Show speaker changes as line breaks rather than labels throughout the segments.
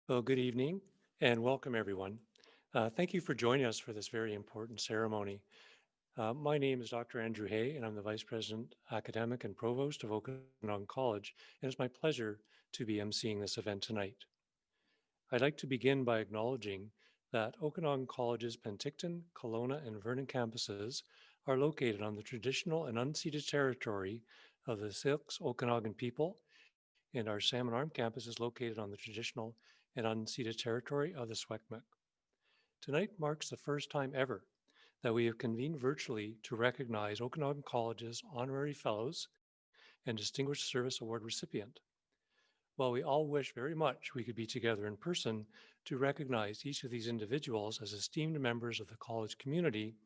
Well, good evening and welcome everyone. Thank you for joining us for this very important ceremony. My name is Dr. Andrew Hay, and I'm the Vice President, Academic and Provost of Okanagan College, and it's my pleasure to be emceeing this event tonight. I'd like to begin by acknowledging that Okanagan College's Penticton, Kelowna, and Vernon campuses are located on the traditional and unceded territory of the Syilx Okanagan people, and our Salmon Arm campus is located on the traditional and unceded territory of the Secwepemc. Tonight marks the first time ever that we have convened virtually to recognize Okanagan College's Honorary Fellows and Distinguished Service Award recipient. While we all wish very much we could be together in person to recognize each of these individuals as esteemed members of the college community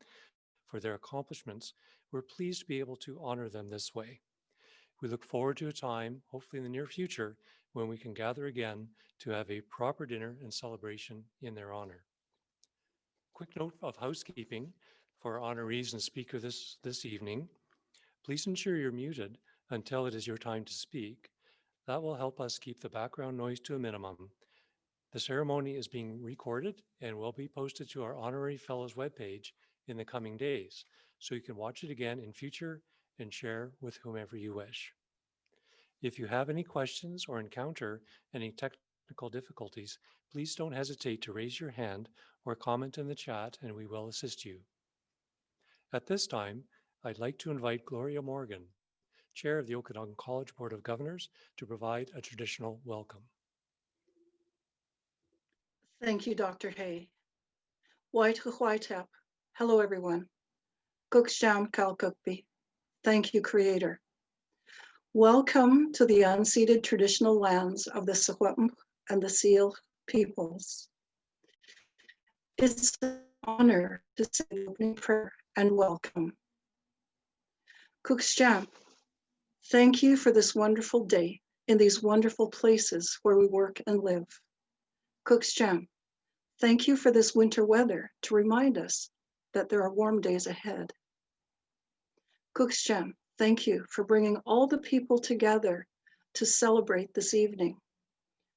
for their accomplishments, we're pleased to be able to honor them this way. We look forward to a time, hopefully in the near future, when we can gather again to have a proper dinner and celebration in their honor. Quick note of housekeeping for honorees and speaker this evening. Please ensure you're muted until it is your time to speak. That will help us keep the background noise to a minimum. The ceremony is being recorded and will be posted to our Honorary Fellows webpage in the coming days, so you can watch it again in future and share with whomever you wish. If you have any questions or encounter any technical difficulties, please don't hesitate to raise your hand or comment in the chat and we will assist you. At this time, I'd like to invite Gloria Morgan, Chair of the Okanagan College Board of Governors, to provide a traditional welcome.
Thank you, Dr. Hay. Waitap. Hello, everyone. Cooksham Kalkukbi. Thank you, Creator. Welcome to the unceded traditional lands of the Secwepemc and the Syilx peoples. It's an honor to say the opening prayer and welcome. Cooksham, thank you for this wonderful day in these wonderful places where we work and live. Cooksham, thank you for this winter weather to remind us that there are warm days ahead. Cooksham, thank you for bringing all the people together to celebrate this evening.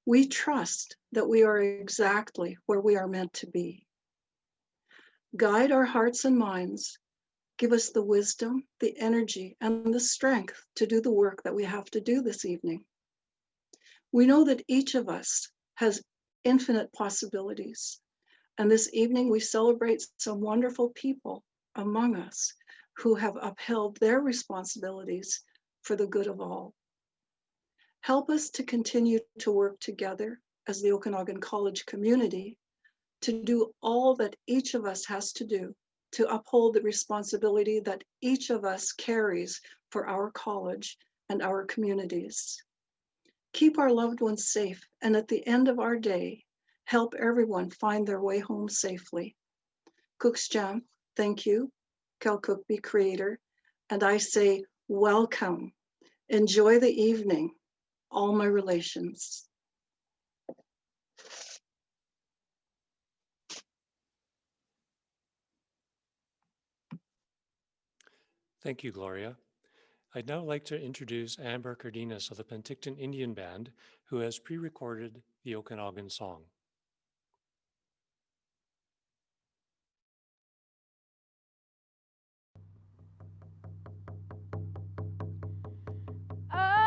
We trust that we are exactly where we are meant to be. Guide our hearts and minds. Give us the wisdom, the energy, and the strength to do the work that we have to do this evening. We know that each of us has infinite possibilities. And this evening we celebrate some wonderful people among us who have upheld their responsibilities for the good of all. Help us to continue to work together as the Okanagan College community to do all that each of us has to do to uphold the responsibility that each of us carries for our college and our communities. Keep our loved ones safe, and at the end of our day, help everyone find their way home safely. Cooksham, thank you. Kalkukbi, Creator, and I say welcome. Enjoy the evening, all my relations.
Thank you, Gloria. I'd now like to introduce Amber Cardenas of the Penticton Indian Band, who has pre-recorded the Okanagan song.
Atle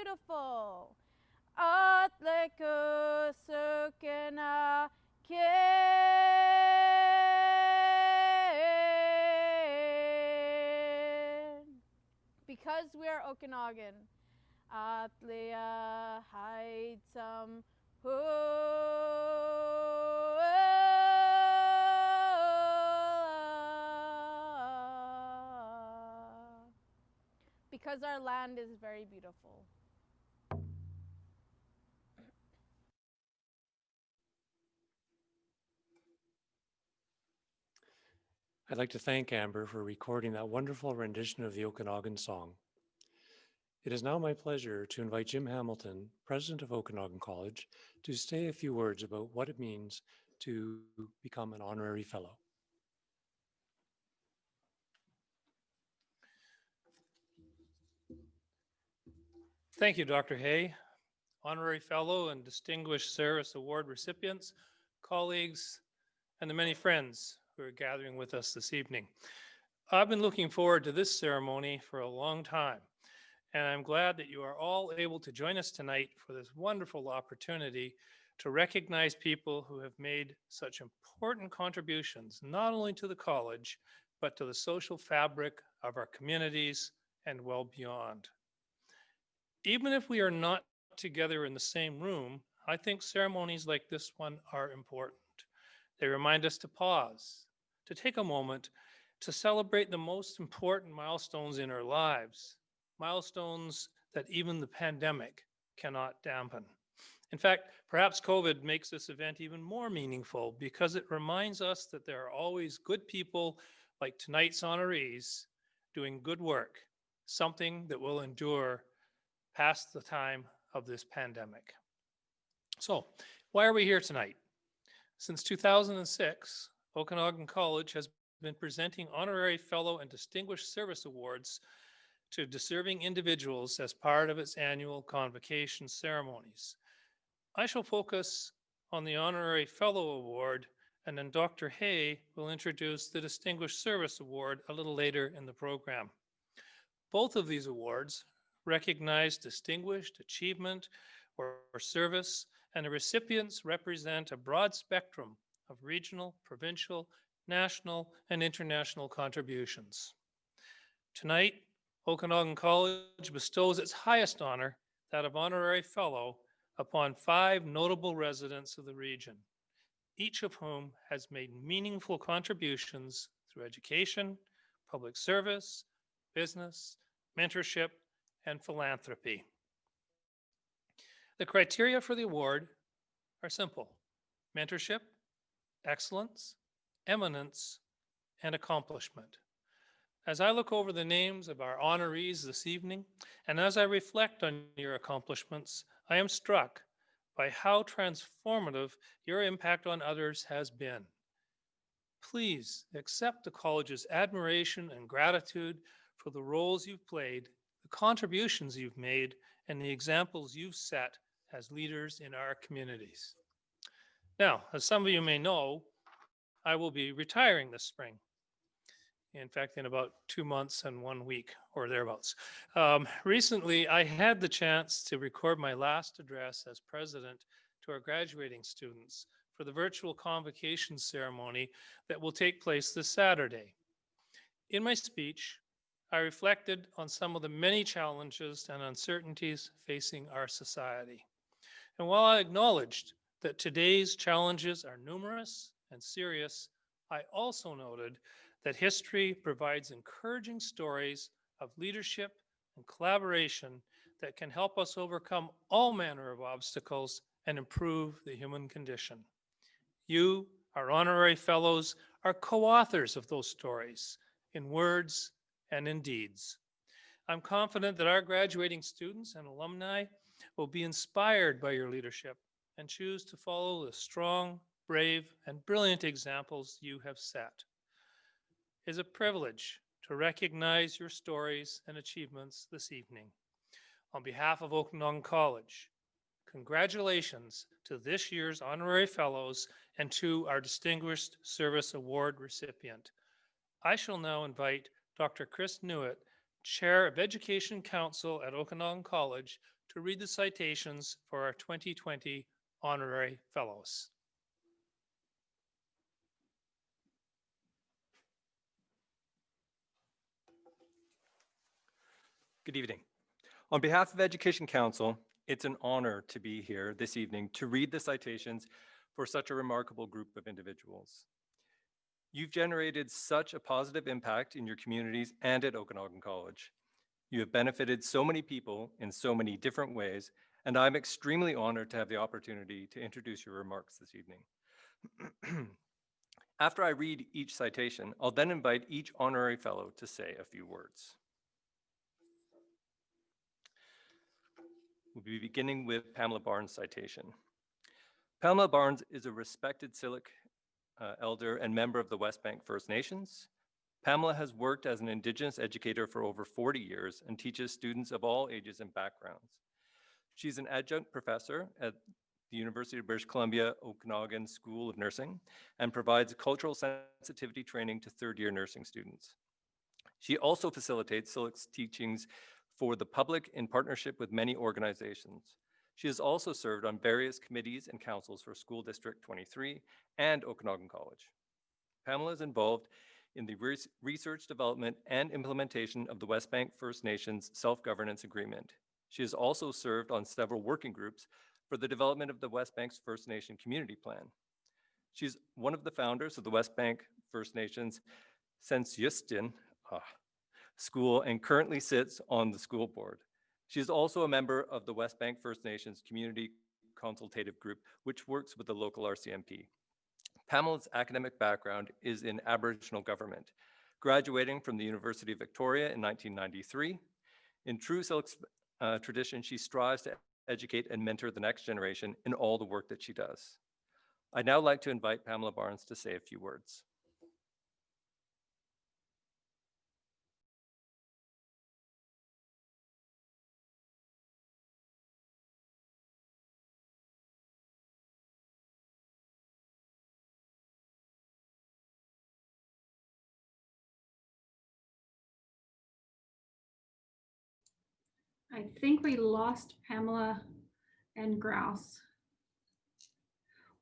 beautiful. Atleko sukena ken. Because we are Okanagan. Atlea Heightsum because our land is very beautiful.
I'd like to thank Amber for recording that wonderful rendition of the Okanagan song. It is now my pleasure to invite Jim Hamilton, President of Okanagan College, to say a few words about what it means to become an Honorary Fellow.
Thank you, Dr. Hay. Honorary Fellow and Distinguished Service Award recipients, colleagues, and the many friends who are gathering with us this evening. I've been looking forward to this ceremony for a long time, and I'm glad that you are all able to join us tonight for this wonderful opportunity to recognize people who have made such important contributions, not only to the college, but to the social fabric of our communities and well beyond. Even if we are not together in the same room, I think ceremonies like this one are important. They remind us to pause, to take a moment to celebrate the most important milestones in our lives, milestones that even the pandemic cannot dampen. In fact, perhaps COVID makes this event even more meaningful because it reminds us that there are always good people like tonight's honorees doing good work, something that will endure past the time of this pandemic. So, why are we here tonight? Since 2006, Okanagan College has been presenting Honorary Fellow and Distinguished Service Awards to deserving individuals as part of its annual convocation ceremonies. I shall focus on the Honorary Fellow Award, and then Dr. Hay will introduce the Distinguished Service Award a little later in the program. Both of these awards recognize distinguished achievement or service, and the recipients represent a broad spectrum of regional, provincial, national, and international contributions. Tonight, Okanagan College bestows its highest honor, that of Honorary Fellow, upon 5 notable residents of the region, each of whom has made meaningful contributions through education, public service, business, mentorship, and philanthropy. The criteria for the award are simple: mentorship, excellence, eminence, and accomplishment. As I look over the names of our honorees this evening, and as I reflect on your accomplishments, I am struck by how transformative your impact on others has been. Please accept the college's admiration and gratitude for the roles you've played, the contributions you've made, and the examples you've set as leaders in our communities. Now, as some of you may know, I will be retiring this spring. In fact, in about 2 months and 1 week or thereabouts. Recently, I had the chance to record my last address as president to our graduating students for the virtual convocation ceremony that will take place this Saturday. In my speech, I reflected on some of the many challenges and uncertainties facing our society. And while I acknowledged that today's challenges are numerous and serious, I also noted that history provides encouraging stories of leadership and collaboration that can help us overcome all manner of obstacles and improve the human condition. You, our honorary fellows, are co-authors of those stories in words and in deeds. I'm confident that our graduating students and alumni will be inspired by your leadership and choose to follow the strong, brave, and brilliant examples you have set. It is a privilege to recognize your stories and achievements this evening. On behalf of Okanagan College, congratulations to this year's Honorary Fellows and to our Distinguished Service Award recipient. I shall now invite Dr. Chris Newitt, Chair of Education Council at Okanagan College, to read the citations for our 2020 Honorary Fellows.
Good evening. On behalf of Education Council, it's an honor to be here this evening to read the citations for such a remarkable group of individuals. You've generated such a positive impact in your communities and at Okanagan College. You have benefited so many people in so many different ways, and I'm extremely honored to have the opportunity to introduce your remarks this evening. After I read each citation, I'll then invite each honorary fellow to say a few words. We'll be beginning with Pamela Barnes' citation. Pamela Barnes is a respected Syilx elder and member of the West Bank First Nations. Pamela has worked as an Indigenous educator for over 40 years and teaches students of all ages and backgrounds. She's an adjunct professor at the University of British Columbia Okanagan School of Nursing and provides cultural sensitivity training to third-year nursing students. She also facilitates Syilx teachings for the public in partnership with many organizations. She has also served on various committees and councils for School District 23 and Okanagan College. Pamela is involved in the research, development, and implementation of the West Bank First Nations Self-Governance Agreement. She has also served on several working groups for the development of the West Bank's First Nation Community Plan. She's one of the founders of the West Bank First Nations Sensiustin School and currently sits on the school board. She is also a member of the West Bank First Nations Community Consultative Group, which works with the local RCMP. Pamela's academic background is in Aboriginal government, graduating from the University of Victoria in 1993. In true Syilx tradition, she strives to educate and mentor the next generation in all the work that she does. I'd now like to invite Pamela Barnes to say a few words.
I think we lost Pamela and Grouse.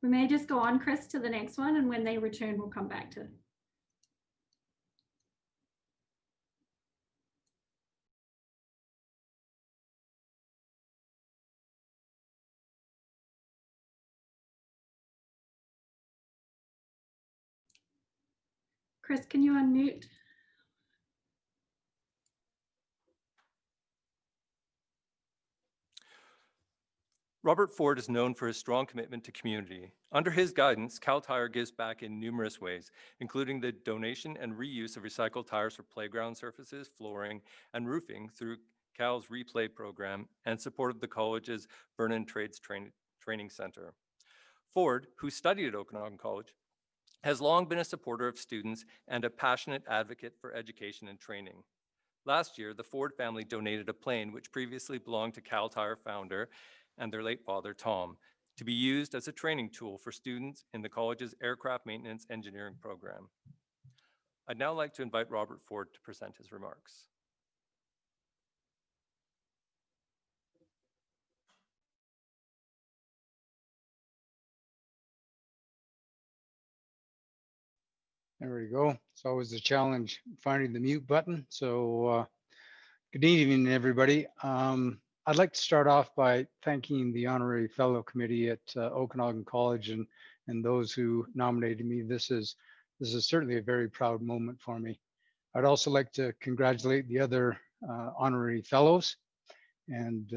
We may just go on, Chris, to the next one, and when they return, we'll come back to. Chris, can you unmute?
Robert Ford is known for his strong commitment to community. Under his guidance, Cal Tire gives back in numerous ways, including the donation and reuse of recycled tires for playground surfaces, flooring, and roofing through Cal's Replay program and support of the college's Vernon Trades Training Center. Ford, who studied at Okanagan College, has long been a supporter of students and a passionate advocate for education and training. Last year, the Ford family donated a plane which previously belonged to Cal Tire founder and their late father, Tom, to be used as a training tool for students in the college's aircraft maintenance engineering program. I'd now like to invite Robert Ford to present his remarks.
There we go. It's always a challenge finding the mute button. So good evening, everybody. I'd like to start off by thanking the Honorary Fellow Committee at Okanagan College and those who nominated me. This is certainly a very proud moment for me. I'd also like to congratulate the other Honorary Fellows, and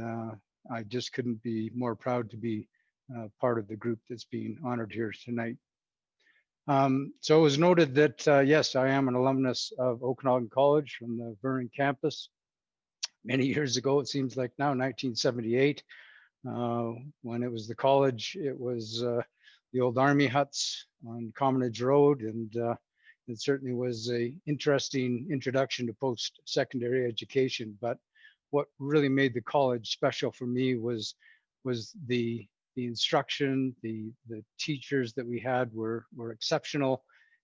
I just couldn't be more proud to be part of the group that's being honored here tonight. So it was noted that, yes, I am an alumnus of Okanagan College from the Vernon campus. Many years ago, it seems like now, 1978, when it was the college, it was the old army huts on Commonage Road, and it certainly was an interesting introduction to post-secondary education. But what really made the college special for me was the instruction. The teachers that we had were exceptional,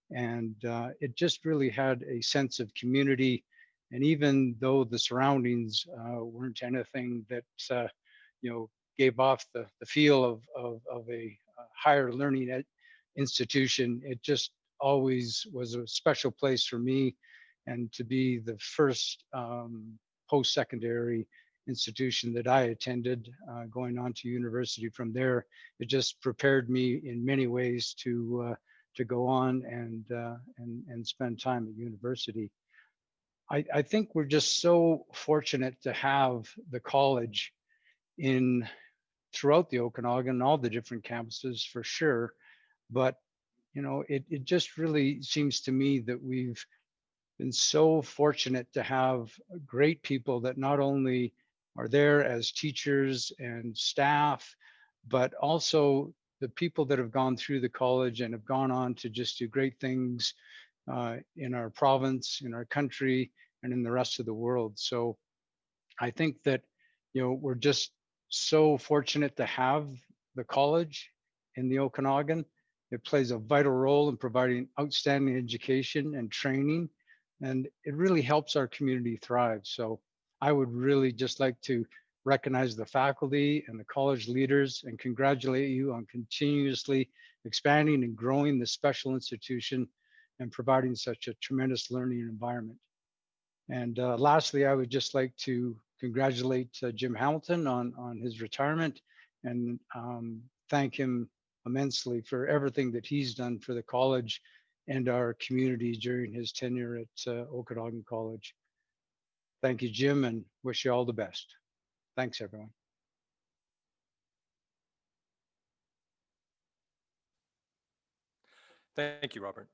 and it just really had a sense of community. And even though the surroundings weren't anything that gave off the feel of a higher learning institution. It just always was a special place for me, and to be the first post-secondary institution that I attended, going on to university from there, it just prepared me in many ways to go on and spend time at university. I think we're just so fortunate to have the college throughout the Okanagan, all the different campuses for sure. But, it just really seems to me that we've been so fortunate to have great people that not only are there as teachers and staff, but also the people that have gone through the college and have gone on to just do great things in our province, in our country, and in the rest of the world. So I think that, we're just so fortunate to have the college in the Okanagan. It plays a vital role in providing outstanding education and training, and it really helps our community thrive. So I would really just like to recognize the faculty and the college leaders and congratulate you on continuously expanding and growing this special institution and providing such a tremendous learning environment. And lastly, I would just like to congratulate Jim Hamilton on his retirement, and thank him immensely for everything that he's done for the college and our community during his tenure at Okanagan College. Thank you, Jim, and wish you all the best. Thanks, everyone.
Thank you, Robert.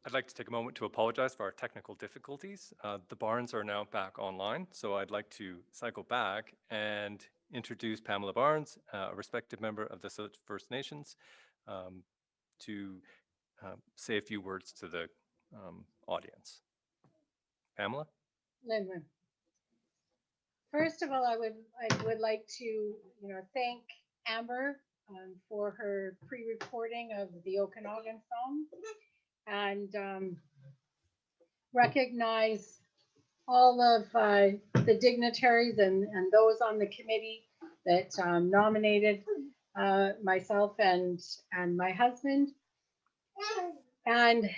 I'd like to take a moment to apologize for our technical difficulties. The Barnes are now back online, so I'd like to cycle back and introduce Pamela Barnes, a respected member of the First Nations, to say a few words to the audience. Pamela?
Linwood. First of all, I would like to thank Amber for her pre-recording of the Okanagan song, and recognize all of the dignitaries and those on the committee that nominated myself and my husband. And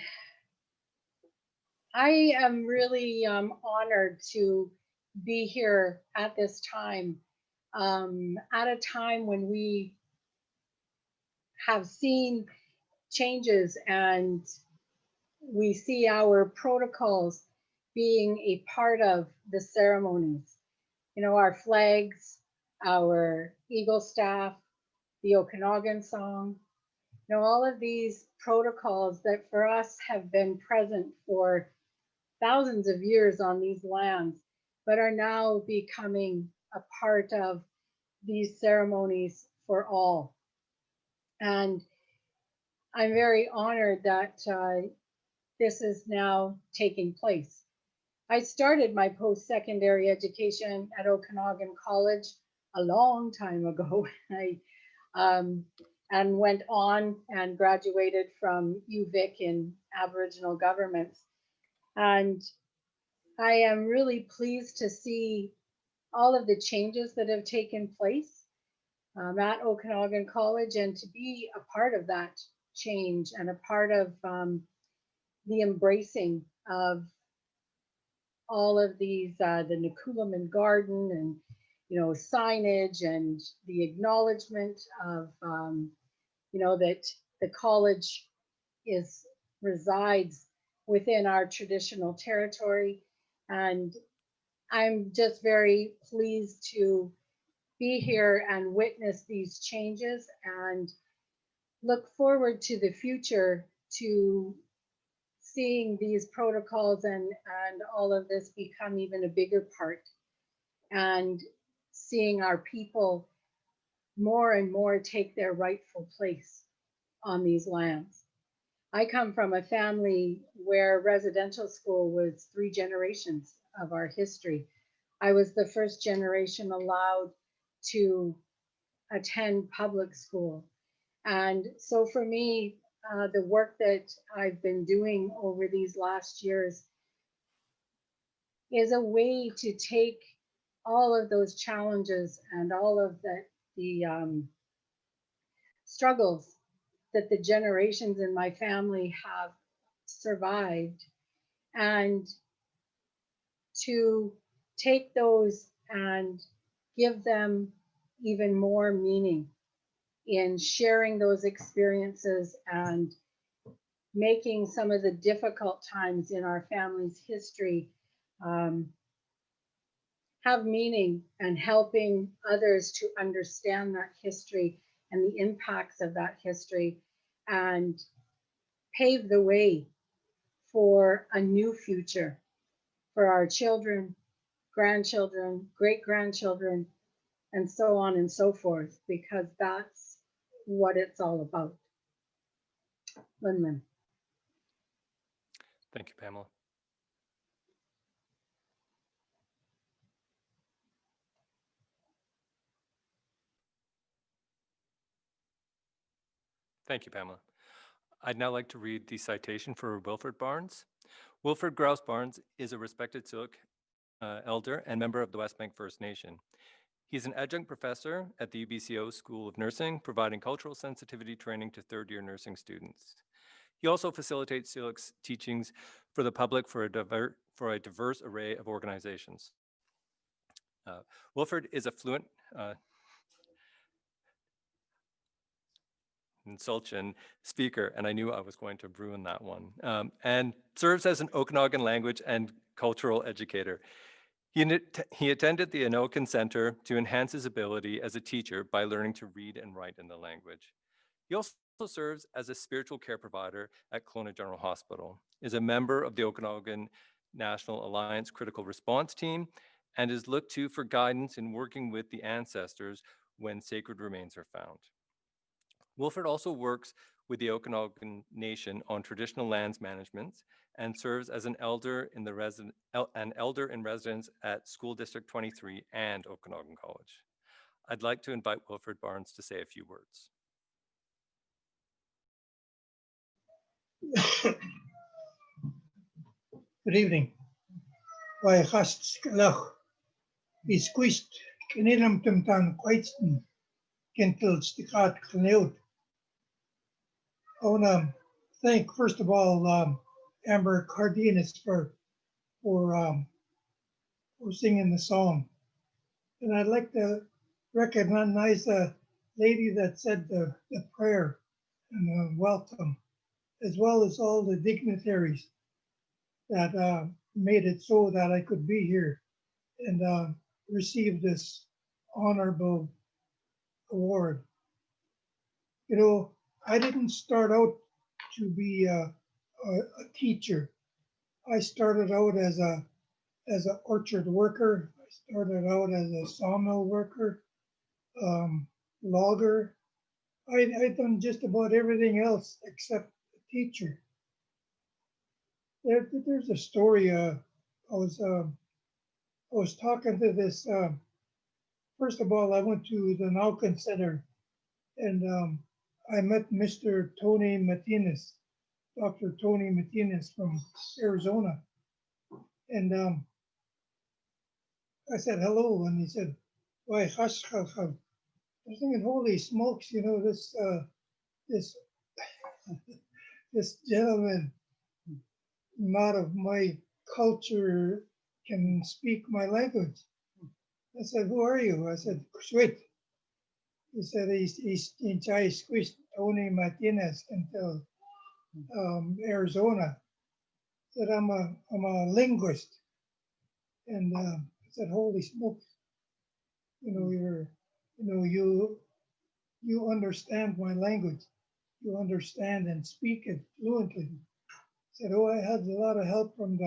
I am really honored to be here at this time, at a time when we have seen changes and we see our protocols being a part of the ceremonies. Our flags, our Eagle staff, the Okanagan song, all of these protocols that for us have been present for thousands of years on these lands, but are now becoming a part of these ceremonies for all. And I'm very honored that this is now taking place. I started my post-secondary education at Okanagan College a long time ago. And went on and graduated from UVic in Aboriginal governments. And I am really pleased to see all of the changes that have taken place at Okanagan College, and to be a part of that change and a part of the embracing of all of these, the Nakulaman Garden and, signage, and the acknowledgement of, that the college resides within our traditional territory. And I'm just very pleased to be here and witness these changes, and look forward to the future, to seeing these protocols and all of this become even a bigger part, and seeing our people more and more take their rightful place on these lands. I come from a family where residential school was 3 generations of our history. I was the first generation allowed to attend public school. And so for me, the work that I've been doing over these last years is a way to take all of those challenges and all of the struggles that the generations in my family have survived, and to take those and give them even more meaning in sharing those experiences and making some of the difficult times in our family's history have meaning, and helping others to understand that history and the impacts of that history, and pave the way for a new future for our children, grandchildren, great-grandchildren, and so on and so forth, because that's what it's all about. Lin.
Thank you, Pamela. Thank you, Pamela. I'd now like to read the citation for Wilfred Barnes. Wilfred Grouse Barnes is a respected Syilx elder and member of the West Bank First Nation. He's an adjunct professor at the UBCO School of Nursing, providing cultural sensitivity training to third-year nursing students. He also facilitates Syilx teachings for the public for a diverse array of organizations. Wilford is a fluent Tsul't'in speaker, and I knew I was going to ruin that one, and serves as an Okanagan language and cultural educator. He attended the Anokan Center to enhance his ability as a teacher by learning to read and write in the language. He also serves as a spiritual care provider at Kelowna General Hospital, is a member of the Okanagan National Alliance Critical Response Team, and is looked to for guidance in working with the ancestors when sacred remains are found. Wilford also works with the Okanagan Nation on traditional lands management and serves as an elder in residence at School District 23 and Okanagan College. I'd like to invite Wilfred Barnes to say a few words.
Good evening. Why hast lach is quist kenilam tumtan quaitsten kentil stikat kneut. I want to thank, first of all, Amber Cardenas for singing the song. And I'd like to recognize the lady that said the prayer and the welcome, as well as all the dignitaries that made it so that I could be here and receive this honorable award. You know, I didn't start out to be a teacher. I started out as an orchard worker. I started out as a sawmill worker, logger. I'd done just about everything else except a teacher. There's a story. I was talking to this. First of all, I went to the Naukan Center, and I met Mr. Tony Martinez, Dr. Tony Martinez from Arizona, and I said hello, and he said, "Why, hush, hush, hush." I was thinking, holy smokes, you know, this this gentleman, not of my culture, can speak my language. I said, "Who are you?" I said, "Sweet." He said, he's in Chai Squish, Tony Martinez, until Arizona. He said, I'm a linguist. And I said, holy smokes, you know, you understand my language. You understand and speak it fluently. He said, oh, I had a lot of help from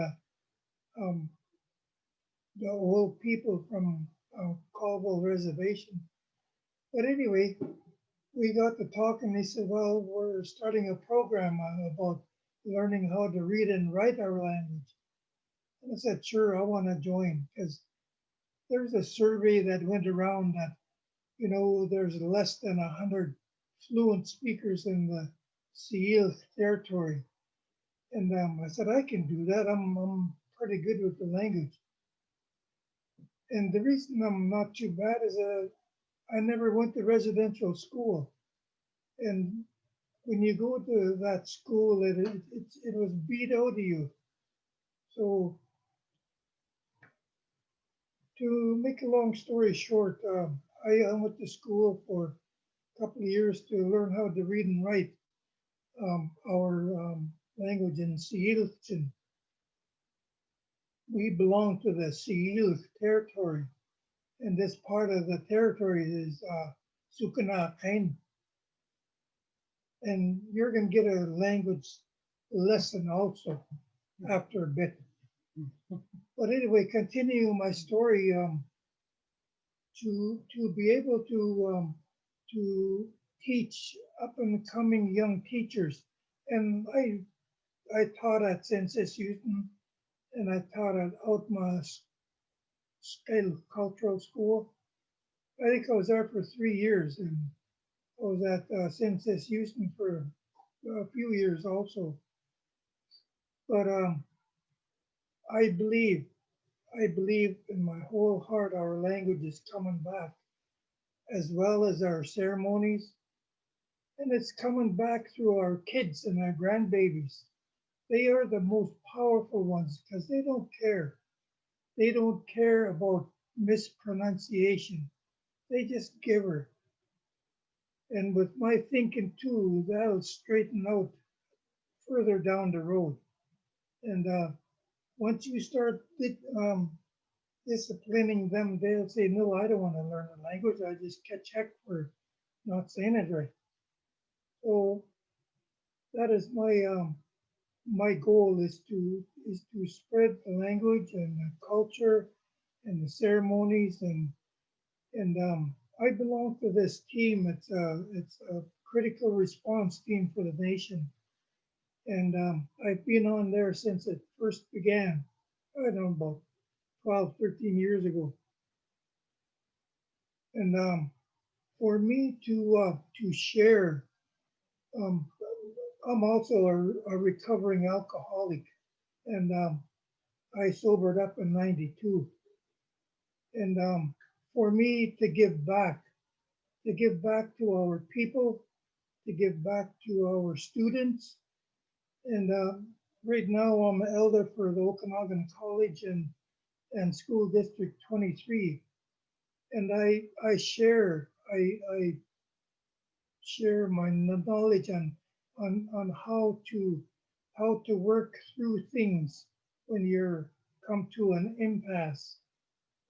the old people from Colville Reservation. But anyway, we got to talk, and he said, well, we're starting a program about learning how to read and write our language. And I said, sure, I want to join, because there's a survey that went around that, you know, there's less than 100 fluent speakers in the Ciil territory. And I said, I can do that. I'm pretty good with the language. And the reason I'm not too bad is I never went to residential school. And when you go to that school, it was beat out of you. So to make a long story short, I went to school for a couple of years to learn how to read and write our language in Citation. We belong to the Siil territory, and this part of the territory is Sukanakan. And you're going to get a language lesson also after a bit. But anyway, continuing my story, to be able to teach up and coming young teachers, and I taught at Census Houston, and I taught at Outma Scale Cultural School. I think I was there for 3 years, and I was at Census Houston for a few years also. But I believe in my whole heart our language is coming back, as well as our ceremonies. And it's coming back through our kids and our grandbabies. They are the most powerful ones because they don't care. They don't care about mispronunciation. They just give her. And with my thinking too, that'll straighten out further down the road. And once you start disciplining them, they'll say, no, I don't want to learn the language. I just get checked for not saying it right. So that is my goal is to spread the language and the culture and the ceremonies and I belong to this team. It's a critical response team for the nation, and I've been on there since it first began. I don't know, about 12, 13 years ago. And for me to share, I'm also a recovering alcoholic, and I sobered up in '92. And for me to give back to our people, to give back to our students. And right now I'm an elder for the Okanagan College and School District 23. And I share my knowledge on how to work through things when you're come to an impasse,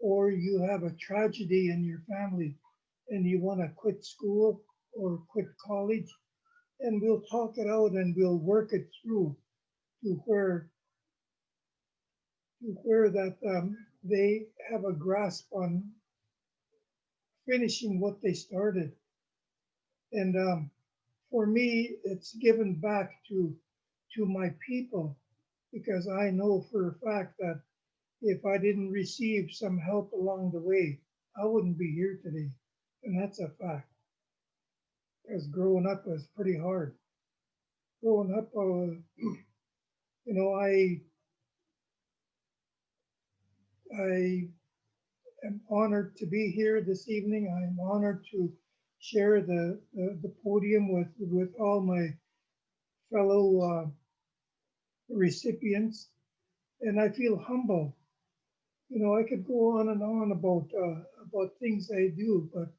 or you have a tragedy in your family and you want to quit school or quit college, and we'll talk it out and we'll work it through to where that they have a grasp on finishing what they started. And for me, it's given back to my people, because I know for a fact that if I didn't receive some help along the way, I wouldn't be here today. And that's a fact. Because growing up was pretty hard. Growing up, I am honored to be here this evening. I'm honored to share the podium with all my fellow recipients, and I feel humble. I could go on and on about things I do, but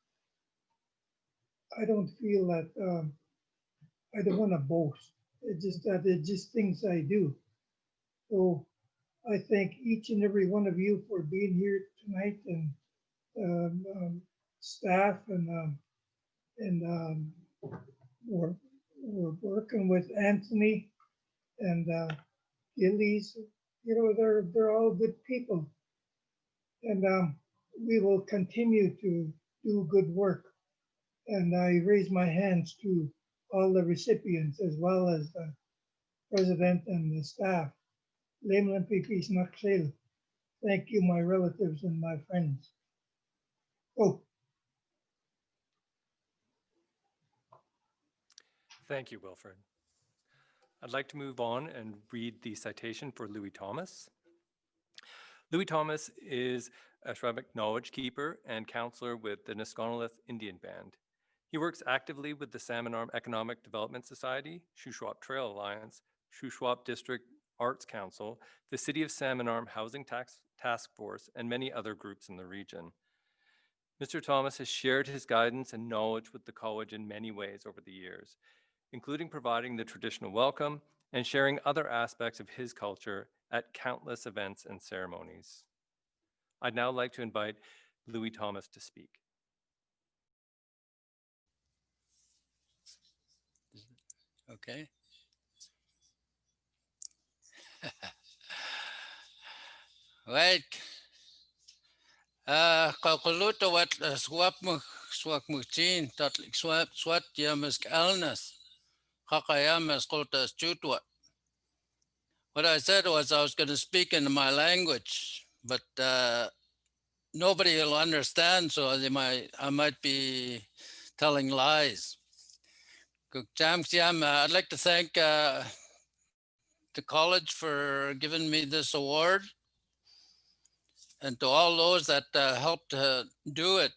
I don't feel that I don't want to boast. It's just that it's just things I do. So I thank each and every one of you for being here tonight, and staff, and we're working with Anthony and Gillies. They're all good people, and we will continue to do good work. And I raise my hands to all the recipients as well as the president and the staff. Lemon Pipis Naksil. Thank you, my relatives and my friends. Oh.
Thank you, Wilfred. I'd like to move on and read the citation for Louis Thomas. Louis Thomas is a Shrevenick knowledge keeper and counselor with the Nisconolith Indian Band. He works actively with the Salmon Arm Economic Development Society, Shuswap Trail Alliance, Shuswap District Arts Council, the City of Salmon Arm Housing Task Force, and many other groups in the region. Mr. Thomas has shared his guidance and knowledge with the college in many ways over the years, including providing the traditional welcome and sharing other aspects of his culture at countless events and ceremonies. I'd now like to invite Louis Thomas to speak.
Okay. Right. Kakuluto wat swak muchin tatlik swat yamas alnas. Kakayamas kotas chutwa. What I said was I was going to speak in my language, but nobody will understand, so I might be telling lies. I'd like to thank the college for giving me this award, and to all those that helped do it.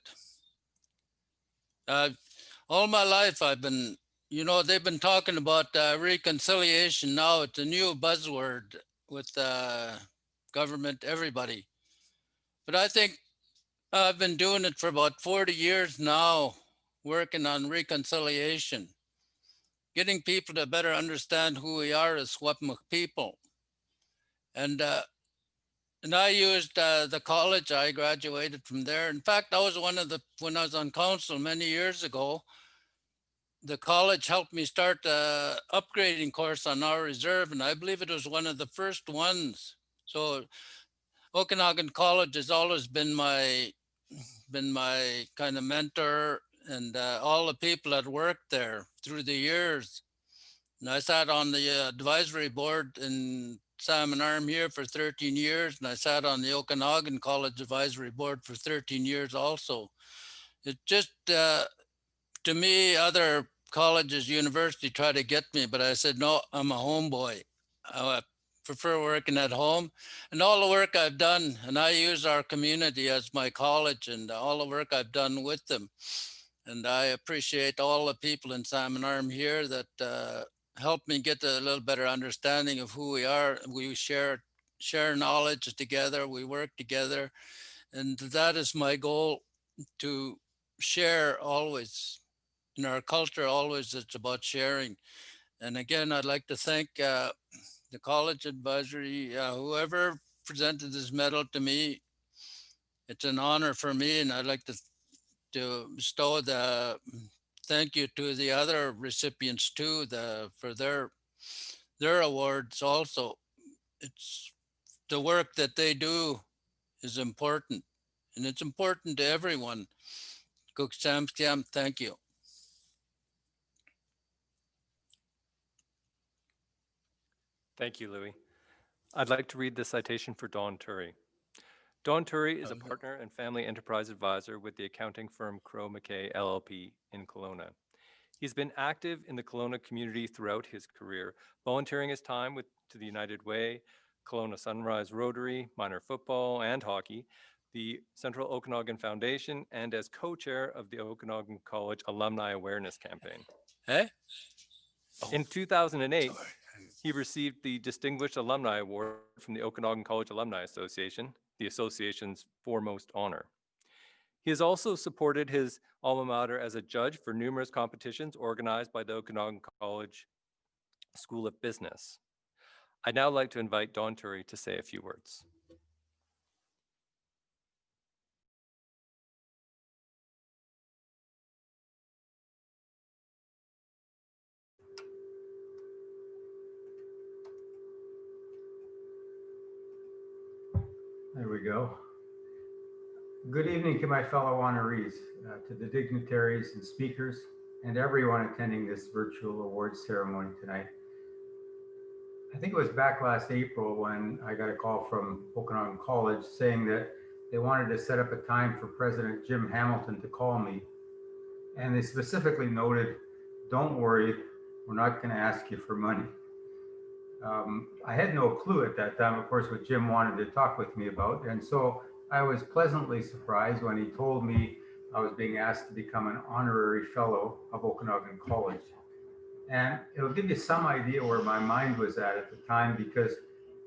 All my life I've been, they've been talking about reconciliation now. It's a new buzzword with government, everybody. But I think I've been doing it for about 40 years now, working on reconciliation, getting people to better understand who we are as Swapmuk people. And I used the college. I graduated from there. In fact, I was when I was on council many years ago, the college helped me start the upgrading course on our reserve, and I believe it was one of the first ones. So Okanagan College has always been my kind of mentor, and all the people that worked there through the years. And I sat on the advisory board in Salmon Arm here for 13 years, and I sat on the Okanagan College Advisory Board for 13 years also. It just, to me, other colleges, university try to get me, but I said, no, I'm a homeboy. I prefer working at home, and all the work I've done, and I use our community as my college, and all the work I've done with them. And I appreciate all the people in Salmon Arm here that helped me get a little better understanding of who we are. We share knowledge together, we work together, and that is my goal, to share always. In our culture, always it's about sharing. And again, I'd like to thank the college advisory, whoever presented this medal to me. It's an honor for me, and I'd like to bestow the thank you to the other recipients too, for their awards also. It's the work that they do is important, and it's important to everyone. Thank you.
Thank you, Louis. I'd like to read the citation for Don Turry. Don Turry is a partner and family enterprise advisor with the accounting firm Crowe McKay LLP in Kelowna. He's been active in the Kelowna community throughout his career, volunteering his time to the United Way, Kelowna Sunrise Rotary, minor football and hockey, the Central Okanagan Foundation, and as co-chair of the Okanagan College Alumni Awareness Campaign.
Eh?
In 2008, he received the Distinguished Alumni Award from the Okanagan College Alumni Association, the association's foremost honor. He has also supported his alma mater as a judge for numerous competitions organized by the Okanagan College School of Business. I'd now like to invite Don Turry to say a few words.
There we go. Good evening to my fellow honorees, to the dignitaries and speakers, and everyone attending this virtual awards ceremony tonight. I think it was back last April when I got a call from Okanagan College saying that they wanted to set up a time for President Jim Hamilton to call me. And they specifically noted, don't worry, we're not going to ask you for money. I had no clue at that time, of course, what Jim wanted to talk with me about. And so I was pleasantly surprised when he told me I was being asked to become an honorary fellow of Okanagan College. And it'll give you some idea where my mind was at the time, because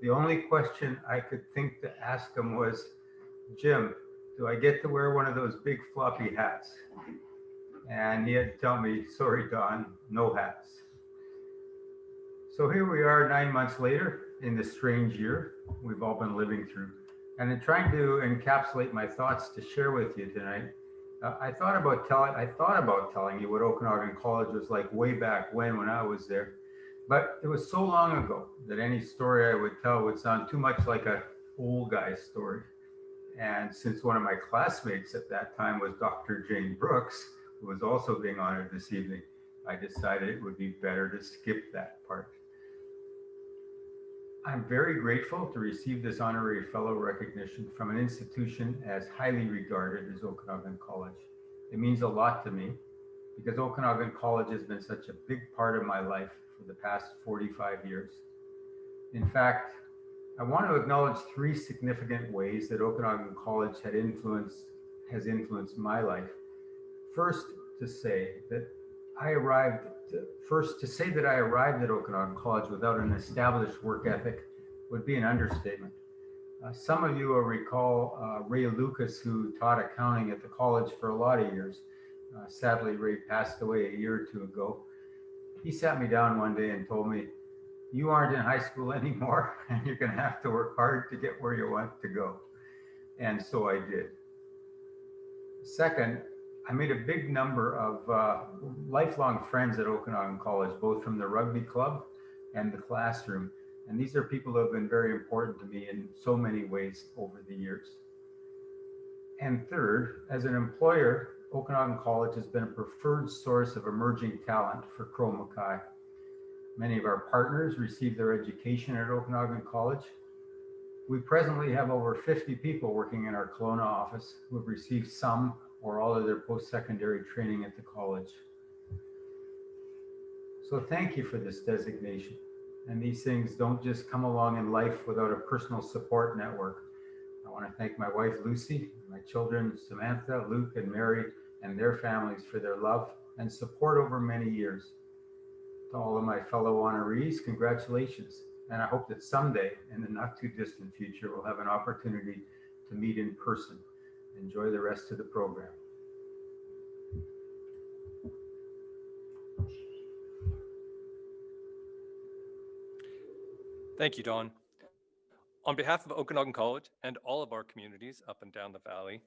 the only question I could think to ask him was, Jim, do I get to wear one of those big floppy hats? And he had to tell me, sorry, Don, no hats. So here we are 9 months later in this strange year we've all been living through. And in trying to encapsulate my thoughts to share with you tonight, I thought about telling you what Okanagan College was like way back when I was there. But it was so long ago that any story I would tell would sound too much like an old guy story. And since one of my classmates at that time was Dr. Jane Brooks, who was also being honored this evening, I decided it would be better to skip that part. I'm very grateful to receive this honorary fellow recognition from an institution as highly regarded as Okanagan College. It means a lot to me because Okanagan College has been such a big part of my life for the past 45 years. In fact, I want to acknowledge 3 significant ways that Okanagan College has influenced my life. First, to say that I arrived at Okanagan College without an established work ethic would be an understatement. Some of you will recall Ray Lucas, who taught accounting at the college for a lot of years. Sadly, Ray passed away a year or 2 ago. He sat me down one day and told me, you aren't in high school anymore, and you're going to have to work hard to get where you want to go. And so I did. Second, I made a big number of lifelong friends at Okanagan College, both from the rugby club and the classroom. And these are people who have been very important to me in so many ways over the years. And third, as an employer, Okanagan College has been a preferred source of emerging talent for Crow-Mackay. Many of our partners receive their education at Okanagan College. We presently have over 50 people working in our Kelowna office who have received some or all of their post-secondary training at the college. So thank you for this designation. And these things don't just come along in life without a personal support network. I want to thank my wife, Lucy, my children, Samantha, Luke, and Mary, and their families for their love and support over many years. To all of my fellow honorees, congratulations. And I hope that someday, in the not too distant future, we'll have an opportunity to meet in person. Enjoy the rest of the program.
Thank you, Don. On behalf of Okanagan College and all of our communities up and down the valley,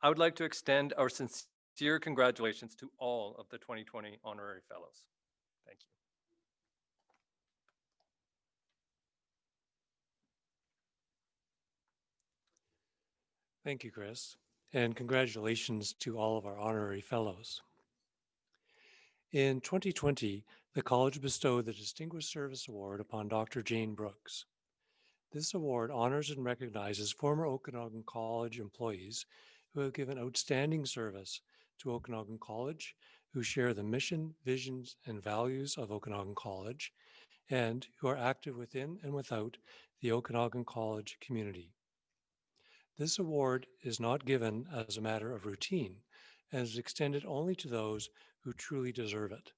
I would like to extend our sincere congratulations to all of the 2020 Honorary Fellows. Thank you.
Thank you, Chris, and congratulations to all of our honorary fellows. In 2020, the college bestowed the Distinguished Service Award upon Dr. Jane Brooks. This award honors and recognizes former Okanagan College employees who have given outstanding service to Okanagan College, who share the mission, visions, and values of Okanagan College, and who are active within and without the Okanagan College community. This award is not given as a matter of routine and is extended only to those who truly deserve it.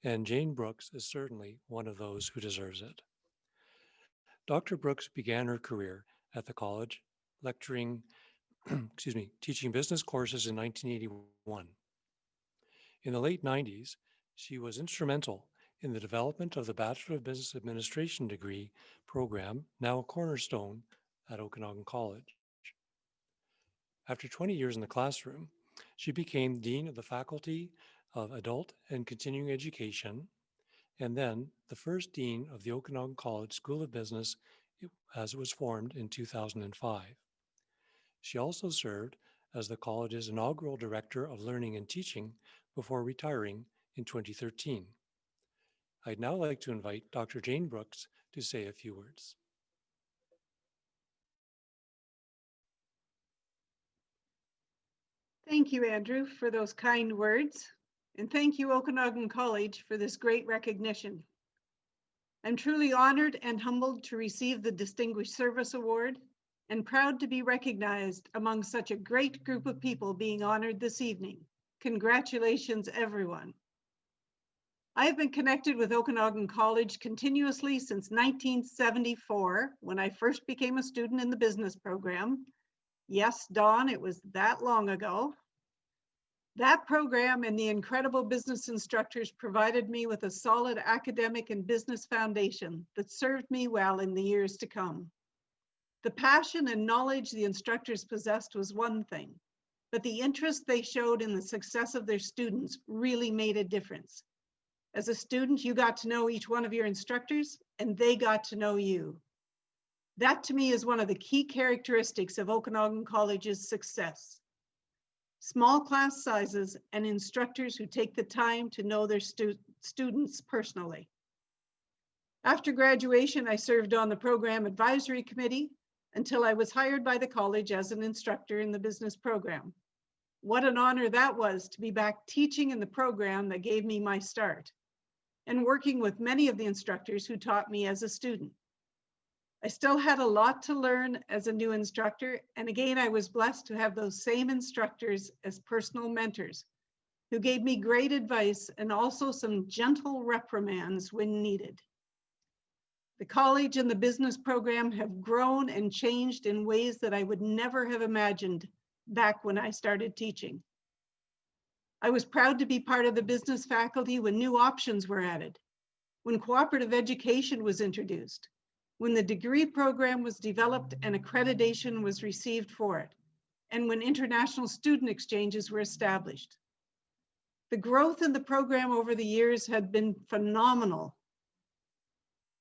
And Jane Brooks is certainly one of those who deserves it. Dr. Brooks began her career at the college lecturing, teaching business courses in 1981. In the late 90s, she was instrumental in the development of the Bachelor of Business Administration degree program, now a cornerstone at Okanagan College. After 20 years in the classroom, she became Dean of the Faculty of Adult and Continuing Education, and then the first Dean of the Okanagan College School of Business as it was formed in 2005. She also served as the college's inaugural Director of Learning and Teaching before retiring in 2013. I'd now like to invite Dr. Jane Brooks to say a few words.
Thank you, Andrew, for those kind words. And thank you, Okanagan College, for this great recognition. I'm truly honored and humbled to receive the Distinguished Service Award and proud to be recognized among such a great group of people being honored this evening. Congratulations, everyone. I have been connected with Okanagan College continuously since 1974, when I first became a student in the business program. Yes, Dawn, it was that long ago. That program and the incredible business instructors provided me with a solid academic and business foundation that served me well in the years to come. The passion and knowledge the instructors possessed was one thing, but the interest they showed in the success of their students really made a difference. As a student, you got to know each one of your instructors, and they got to know you. That to me is one of the key characteristics of Okanagan College's success. Small class sizes and instructors who take the time to know their students personally. After graduation, I served on the program advisory committee until I was hired by the college as an instructor in the business program. What an honor that was to be back teaching in the program that gave me my start, and working with many of the instructors who taught me as a student. I still had a lot to learn as a new instructor, and again, I was blessed to have those same instructors as personal mentors who gave me great advice and also some gentle reprimands when needed. The college and the business program have grown and changed in ways that I would never have imagined back when I started teaching. I was proud to be part of the business faculty when new options were added, when cooperative education was introduced, when the degree program was developed and accreditation was received for it, and when international student exchanges were established. The growth in the program over the years had been phenomenal.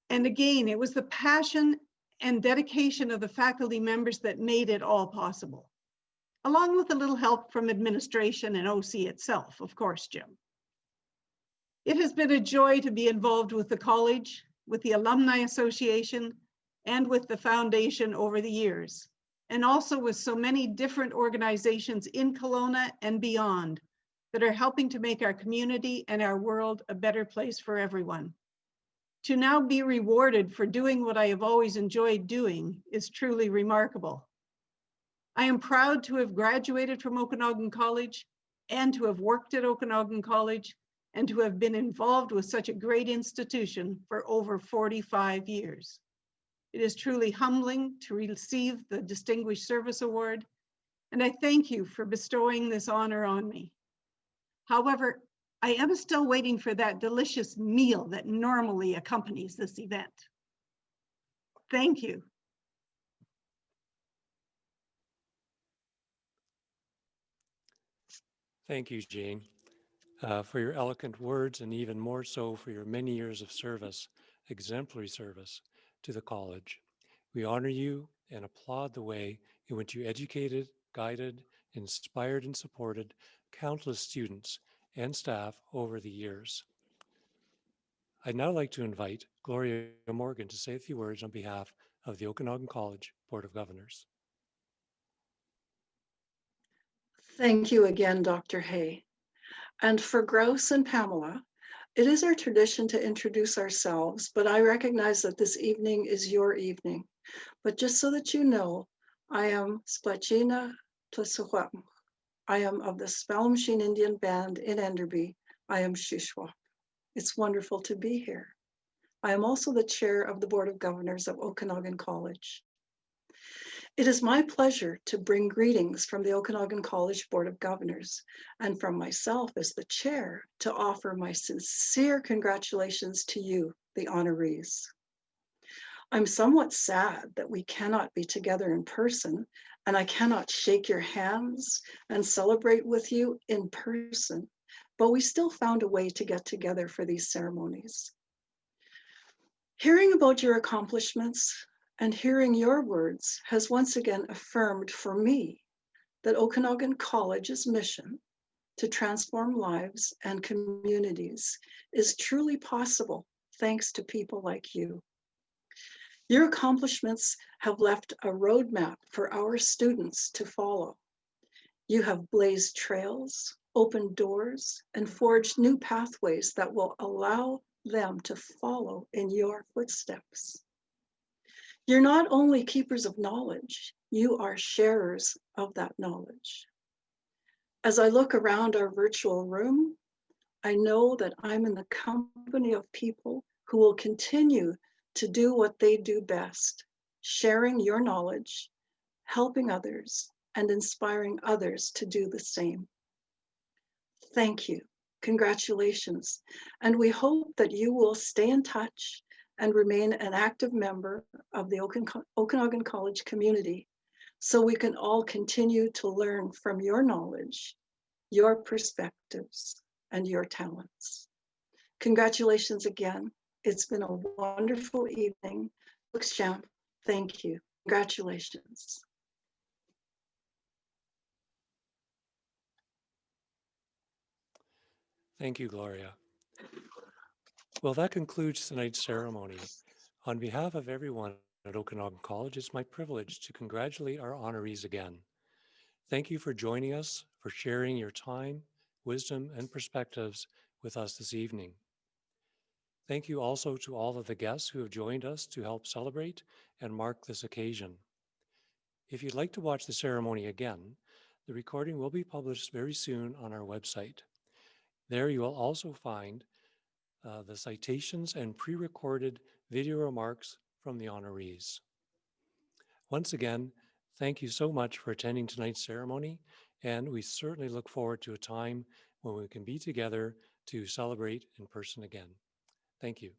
And again, it was the passion and dedication of the faculty members that made it all possible, along with a little help from administration and OC itself, of course, Jim. It has been a joy to be involved with the college, with the Alumni Association, and with the foundation over the years, and also with so many different organizations in Kelowna and beyond that are helping to make our community and our world a better place for everyone. To now be rewarded for doing what I have always enjoyed doing is truly remarkable. I am proud to have graduated from Okanagan College and to have worked at Okanagan College and to have been involved with such a great institution for over 45 years. It is truly humbling to receive the Distinguished Service Award, and I thank you for bestowing this honor on me. However, I am still waiting for that delicious meal that normally accompanies this event. Thank you.
Thank you, Jane, for your eloquent words, and even more so for your many years of service, exemplary service to the college. We honor you and applaud the way in which you educated, guided, inspired, and supported countless students and staff over the years. I'd now like to invite Gloria Morgan to say a few words on behalf of the Okanagan College Board of Governors.
Thank you again, Dr. Hay. And for Grouse and Pamela, it is our tradition to introduce ourselves, but I recognize that this evening is your evening. But just so that you know, I am Splachina Tlasuwam. I am of the Spalmachine Indian Band in Enderby. I am Shuswap. It's wonderful to be here. I am also the chair of the Board of Governors of Okanagan College. It is my pleasure to bring greetings from the Okanagan College Board of Governors and from myself as the chair to offer my sincere congratulations to you, the honorees. I'm somewhat sad that we cannot be together in person and I cannot shake your hands and celebrate with you in person, but we still found a way to get together for these ceremonies. Hearing about your accomplishments and hearing your words has once again affirmed for me that Okanagan College's mission to transform lives and communities is truly possible thanks to people like you. Your accomplishments have left a roadmap for our students to follow. You have blazed trails, opened doors, and forged new pathways that will allow them to follow in your footsteps. You're not only keepers of knowledge, you are sharers of that knowledge. As I look around our virtual room, I know that I'm in the company of people who will continue to do what they do best, sharing your knowledge, helping others, and inspiring others to do the same. Thank you. Congratulations. And we hope that you will stay in touch and remain an active member of the Okanagan College community so we can all continue to learn from your knowledge, your perspectives, and your talents. Congratulations again. It's been a wonderful evening. Champ, thank you. Congratulations.
Thank you, Gloria. Well, that concludes tonight's ceremony. On behalf of everyone at Okanagan College, it's my privilege to congratulate our honorees again. Thank you for joining us, for sharing your time, wisdom, and perspectives with us this evening. Thank you also to all of the guests who have joined us to help celebrate and mark this occasion. If you'd like to watch the ceremony again, the recording will be published very soon on our website. There you will also find the citations and pre-recorded video remarks from the honorees. Once again, thank you so much for attending tonight's ceremony, and we certainly look forward to a time when we can be together to celebrate in person again. Thank you.